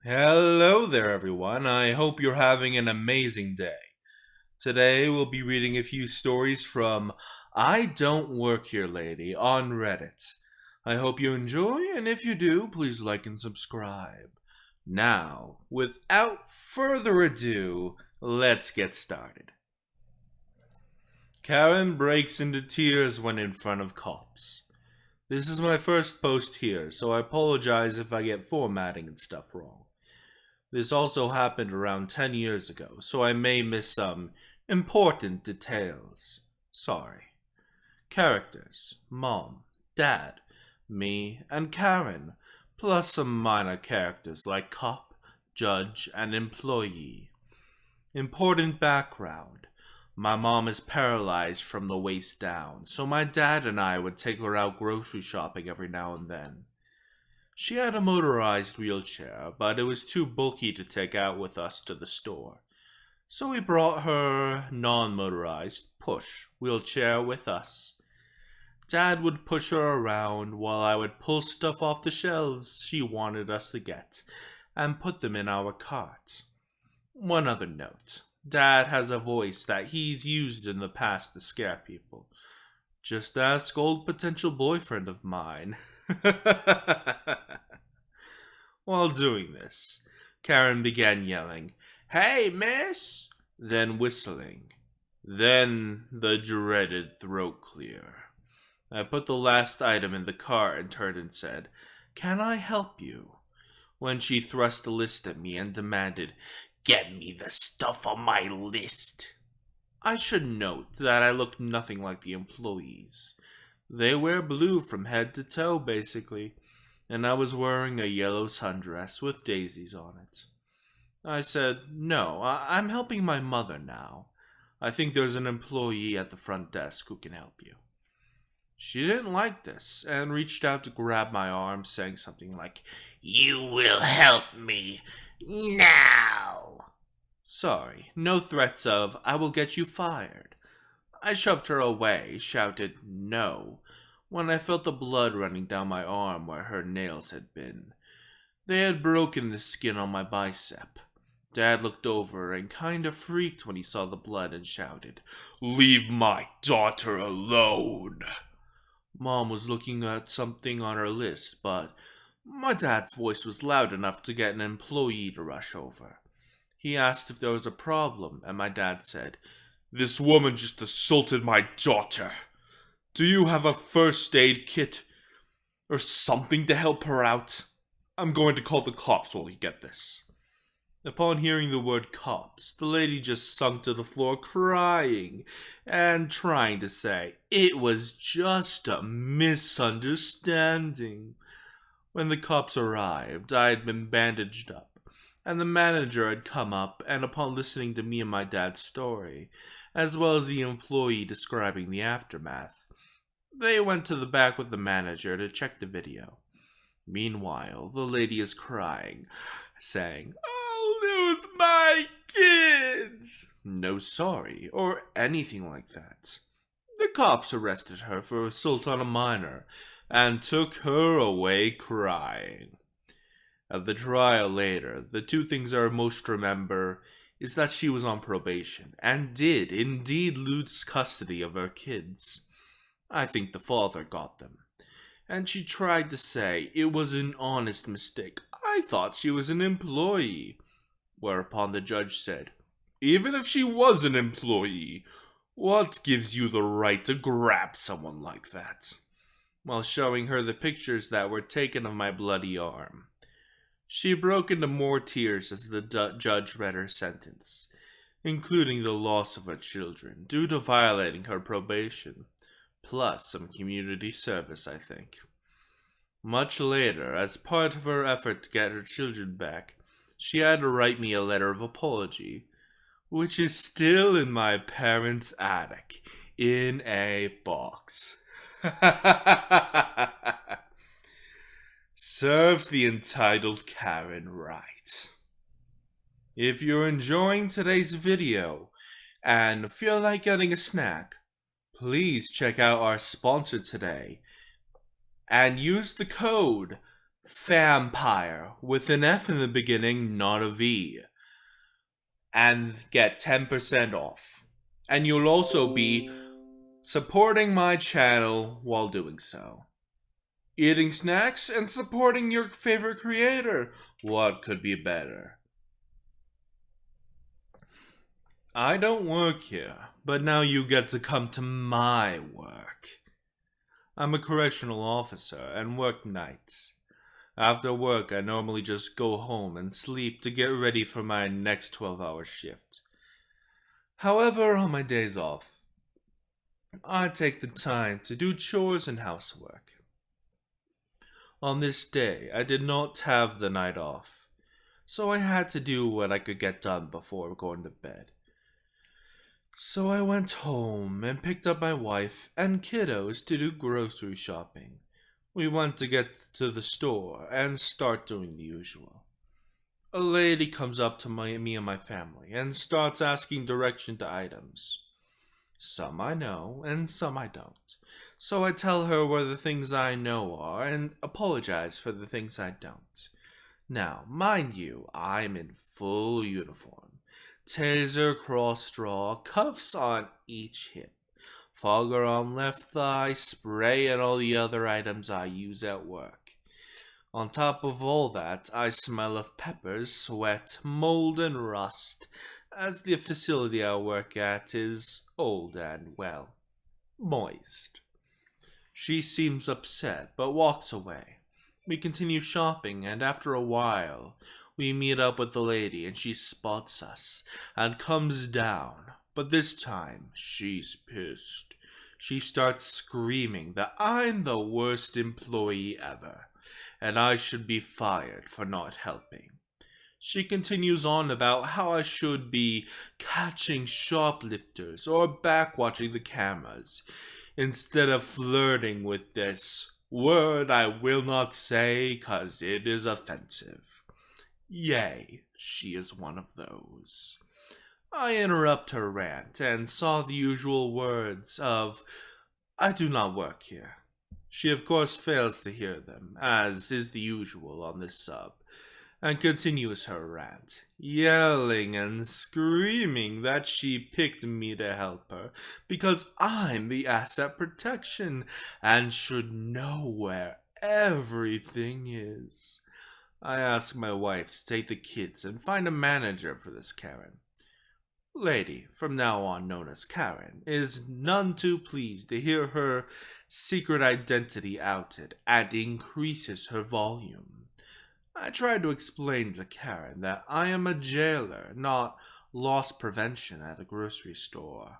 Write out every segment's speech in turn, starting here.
Hello there, everyone. I hope you're having an amazing day. Today, we'll be reading a few stories from I Don't Work Here Lady on Reddit. I hope you enjoy, and if you do, please like and subscribe. Now, without further ado, let's get started. Karen breaks into tears when in front of cops. This is my first post here, so I apologize if I get formatting and stuff wrong. This also happened around 10 years ago, so I may miss some important details. Sorry. Characters: Mom, Dad, me, and Karen, plus some minor characters like cop, judge, and employee. Important background: my mom is paralyzed from the waist down, so my dad and I would take her out grocery shopping every now and then. She had a motorized wheelchair, but it was too bulky to take out with us to the store. So we brought her non-motorized push wheelchair with us. Dad would push her around while I would pull stuff off the shelves she wanted us to get and put them in our cart. One other note: Dad has a voice that he's used in the past to scare people. Just ask old potential boyfriend of mine. While doing this, Karen began yelling, "Hey, miss!" then whistling. Then the dreaded throat clear. I put the last item in the cart and turned and said, "Can I help you?" When she thrust a list at me and demanded, "Get me the stuff on my list." I should note that I looked nothing like the employees. They wear blue from head to toe, basically, and I was wearing a yellow sundress with daisies on it. I said, "No, I'm helping my mother now. I think there's an employee at the front desk who can help you." She didn't like this and reached out to grab my arm, saying something like, "You will help me now." Sorry, no threats of, "I will get you fired." I shoved her away, shouted, "No," when I felt the blood running down my arm where her nails had been. They had broken the skin on my bicep. Dad looked over and kinda freaked when he saw the blood and shouted, "Leave my daughter alone." Mom was looking at something on her list, but my dad's voice was loud enough to get an employee to rush over. He asked if there was a problem, and my dad said, "This woman just assaulted my daughter. Do you have a first aid kit or something to help her out? I'm going to call the cops while we get this." Upon hearing the word cops, the lady just sunk to the floor crying and trying to say it was just a misunderstanding. When the cops arrived, I had been bandaged up, and the manager had come up, and upon listening to me and my dad's story, as well as the employee describing the aftermath, they went to the back with the manager to check the video. Meanwhile, the lady is crying, saying, "I'll lose my kids." No sorry, or anything like that. The cops arrested her for assault on a minor, and took her away crying. At the trial later, the two things I most remember is that she was on probation, and did indeed lose custody of her kids. I think the father got them. And she tried to say it was an honest mistake. I thought she was an employee. Whereupon the judge said, "Even if she was an employee, what gives you the right to grab someone like that?" While showing her the pictures that were taken of my bloody arm. She broke into more tears as the judge read her sentence, including the loss of her children due to violating her probation, plus some community service, I think. Much later, as part of her effort to get her children back, she had to write me a letter of apology, which is still in my parents' attic, in a box. Serves the entitled Karen right. If you're enjoying today's video and feel like getting a snack, please check out our sponsor today and use the code Vampire with an F in the beginning, not a V, and get 10% off. And you'll also be supporting my channel while doing so. Eating snacks and supporting your favorite creator. What could be better? I don't work here, but now you get to come to my work. I'm a correctional officer and work nights. After work, I normally just go home and sleep to get ready for my next 12-hour shift. However, on my days off, I take the time to do chores and housework. On this day, I did not have the night off, so I had to do what I could get done before going to bed. So I went home and picked up my wife and kiddos to do grocery shopping. We went to get to the store and start doing the usual. A lady comes up to me and my family and starts asking direction to items. Some I know and some I don't. So I tell her where the things I know are and apologize for the things I don't. Now, mind you, I'm in full uniform. Taser cross straw, cuffs on each hip, fogger on left thigh, spray, and all the other items I use at work. On top of all that, I smell of peppers, sweat, mold, and rust, as the facility I work at is old and, well, moist. She seems upset, but walks away. We continue shopping, and after a while, we meet up with the lady and she spots us and comes down. But this time, she's pissed. She starts screaming that I'm the worst employee ever, and I should be fired for not helping. She continues on about how I should be catching shoplifters or backwatching the cameras, instead of flirting with this word I will not say 'cause it is offensive. Yay, she is one of those. I interrupt her rant and saw the usual words of, I do not work here. She of course fails to hear them, as is the usual on this sub, and continues her rant, yelling and screaming that she picked me to help her because I'm the asset protection and should know where everything is. I ask my wife to take the kids and find a manager for this Karen. Lady, from now on known as Karen, is none too pleased to hear her secret identity outed and increases her volume. I try to explain to Karen that I am a jailer, not loss prevention at a grocery store.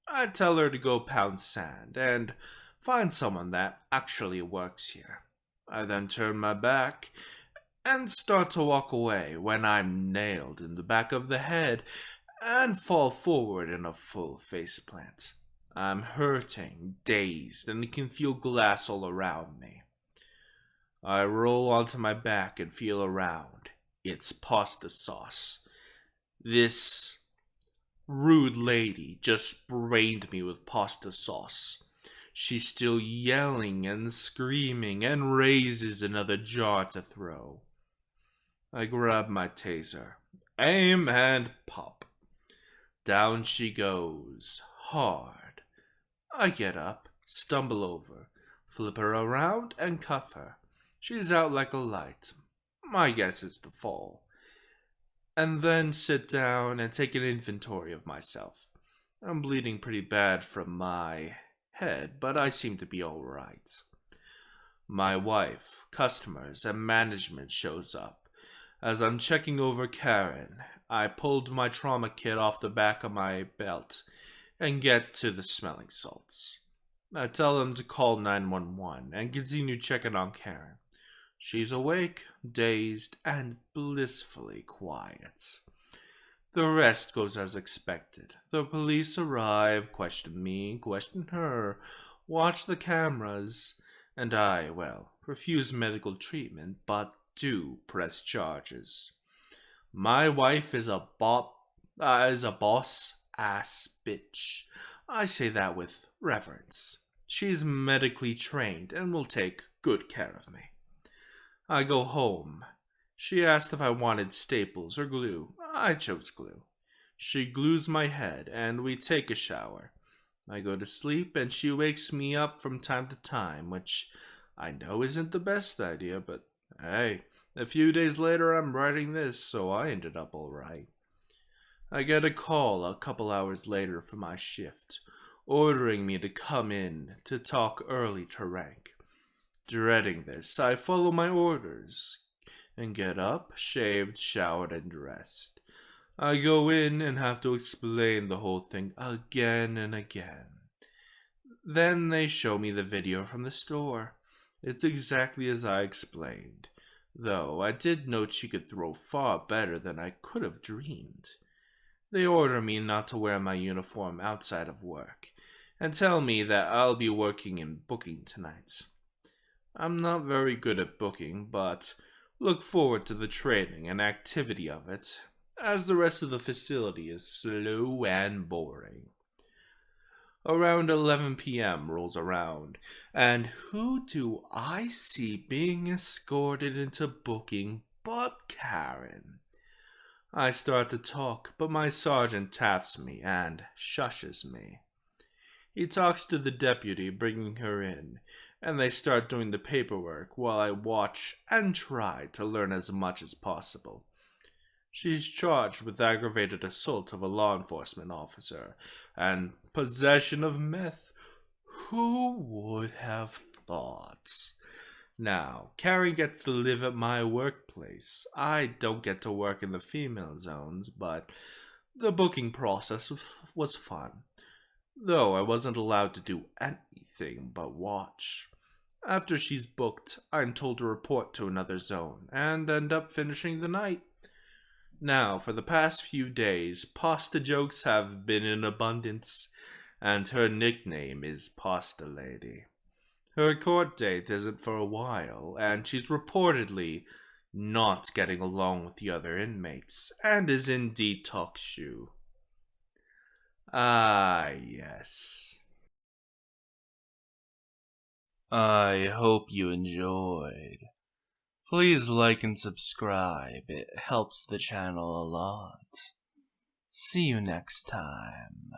I tell her to go pound sand and find someone that actually works here. I then turn my back and start to walk away when I'm nailed in the back of the head and fall forward in a full faceplant. I'm hurting, dazed, and can feel glass all around me. I roll onto my back and feel around. It's pasta sauce. This rude lady just sprayed me with pasta sauce. She's still yelling and screaming and raises another jar to throw. I grab my taser, aim, and pop. Down she goes, hard. I get up, stumble over, flip her around, and cuff her. She's out like a light. My guess is the fall. And then sit down and take an inventory of myself. I'm bleeding pretty bad from my head, but I seem to be alright. My wife, customers, and management shows up. As I'm checking over Karen, I pulled my trauma kit off the back of my belt and get to the smelling salts. I tell them to call 911 and continue checking on Karen. She's awake, dazed, and blissfully quiet. The rest goes as expected. The police arrive, question me, question her, watch the cameras, and I, well, refuse medical treatment, but do press charges. My wife is a boss-ass bitch. I say that with reverence. She's medically trained and will take good care of me. I go home. She asked if I wanted staples or glue. I chose glue. She glues my head, and we take a shower. I go to sleep, and she wakes me up from time to time, which I know isn't the best idea, but hey, a few days later I'm writing this, so I ended up alright. I get a call a couple hours later from my shift, ordering me to come in to talk early to rank. Dreading this, I follow my orders and get up, shaved, showered, and dressed. I go in and have to explain the whole thing again and again. Then they show me the video from the store. It's exactly as I explained, though I did note she could throw far better than I could have dreamed. They order me not to wear my uniform outside of work, and tell me that I'll be working in booking tonight. I'm not very good at booking, but look forward to the training and activity of it, as the rest of the facility is slow and boring. Around 11 p.m. rolls around, and who do I see being escorted into booking but Karen? I start to talk, but my sergeant taps me and shushes me. He talks to the deputy, bringing her in, and they start doing the paperwork while I watch and try to learn as much as possible. She's charged with aggravated assault of a law enforcement officer and possession of meth. Who would have thought? Now, Carrie gets to live at my workplace. I don't get to work in the female zones, but the booking process was fun. Though I wasn't allowed to do anything but watch. After she's booked, I'm told to report to another zone and end up finishing the night. Now, for the past few days, pasta jokes have been in abundance, and her nickname is Pasta Lady. Her court date isn't for a while, and she's reportedly not getting along with the other inmates, and is in detox shoe. Ah, yes. I hope you enjoyed. Please like and subscribe, it helps the channel a lot. See you next time.